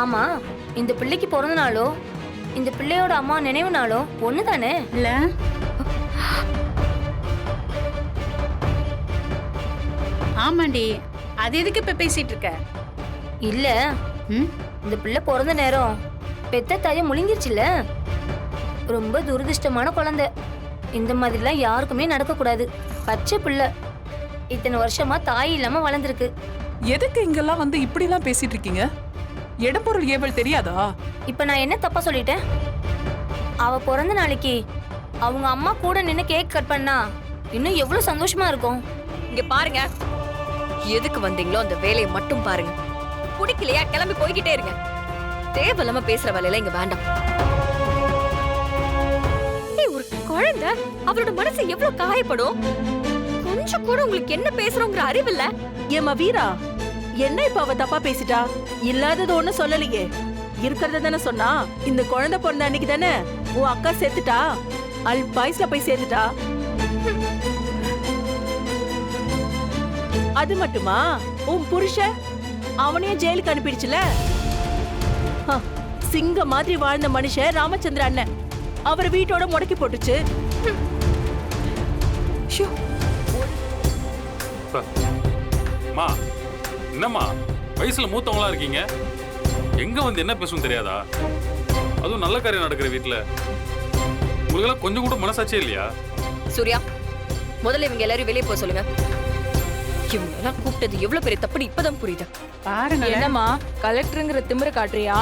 ஆமா, இந்த பிள்ளைக்கு பிறந்த நாளோ இந்த பிள்ளையோட அம்மா நினைவு நாளோ ஒண்ணுதானே? இல்ல ஆமாண்டி, அது எதுக்கு இப்ப பேசிட்டு இருக்க? இல்ல, ம்? இந்த பிள்ளை பிறந்த நேரம் பெத்த தாய முழுங்கிருச்சுல. ரொம்ப துரதிருஷ்டமான குழந்தை. இந்த மாதிரிலாம் யாருக்குமே நடக்க கூடாது. பச்சை பிள்ளை இத்தனை வருஷமா தாய் இல்லாம வளர்ந்துருக்கு. எதுக்கு இங்கெல்லாம் வந்து இப்படி எல்லாம் பேசிட்டு இருக்கீங்க? இடம்பொருள் ஏவல் தெரியாதா? இப்ப நான் என்ன தப்பா சொல்லிட்டேன்? அவ பிறந்த நாளைக்கு அவங்க அம்மா கூட நின்னு கேக் கட் பண்ணா இன்னும் எவ்வளவு சந்தோஷமா இருக்கும். இங்க பாருங்க, எதுக்கு வந்தீங்களோ அந்த வேலையை மட்டும் பாருங்க. பிடிக்கலையா கிளம்பி போய்கிட்டே இருங்க. தேவையில்லாம பேசுற வேலையில இங்க வேண்டாம். ஏய், ஒரு குழந்தை அவரோட மனசு எவ்வளவு காயப்படும். கொஞ்சம் கூட உங்களுக்கு என்ன பேசுறோங்கிற அறிவு இல்ல. ஏமா வீரா, என்ன இப்ப அவ தப்பா பேசிட்டா? இல்லாதது ஒண்ணு சொல்லலையே, இருக்கிறத தானே சொன்னா. இந்த குழந்தை பிறந்த அன்னைக்கு தானே உன் அக்கா செத்துட்டா, பாய்ஸ்ல போய் சேர்ந்துட்டா. அது மட்டுமா, உன் புருஷன் அவனையும் ஜெயிலுக்கு அனுப்பிடுச்சுல. சிங்க மாதிரி வாழ்ந்த மனுஷன் ராமச்சந்திர அண்ணன், அவர் வீட்டோட முடக்கி போட்டுச்சு. மா, என்னம்மா வயசுல மூத்தவங்களா இருக்கீங்க, எங்க வந்து என்ன பேசும் தெரியாதா? அதுவும் நல்ல காரியம் நடக்கிற வீட்டுல உங்களுக்கெல்லாம் கொஞ்சம் கூட மனசாட்சியே இல்லையா? சூர்யா, முதல்ல இவங்க எல்லாரும் வெளியே போக சொல்லுங்க. இவங்க எல்லாம் கூப்பிட்டது எவ்வளவு பெரிய தப்புன்னு இப்பதான் புரியுது. பாருங்க என்னம்மா கலெக்டருங்கிற திமிர காட்டுறியா?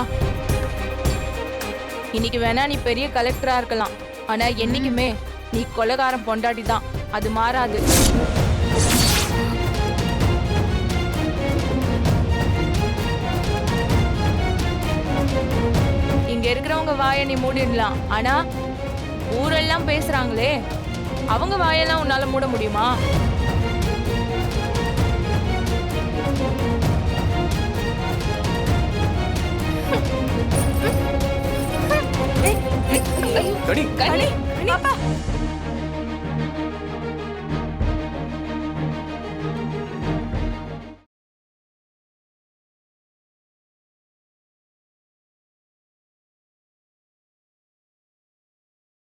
இன்னைக்கு வேணா நீ பெரிய கலெக்டரா இருக்கலாம், ஆனா என்னைக்குமே நீ கொலைகாரம் பொண்டாட்டி தான். அது மாறாது. இங்க இருக்கிறவங்க வாயை நீ மூடிடலாம், ஆனா ஊரெல்லாம் பேசுறாங்களே, அவங்க வாயெல்லாம் உன்னால மூட முடியுமா? கனி, கனி,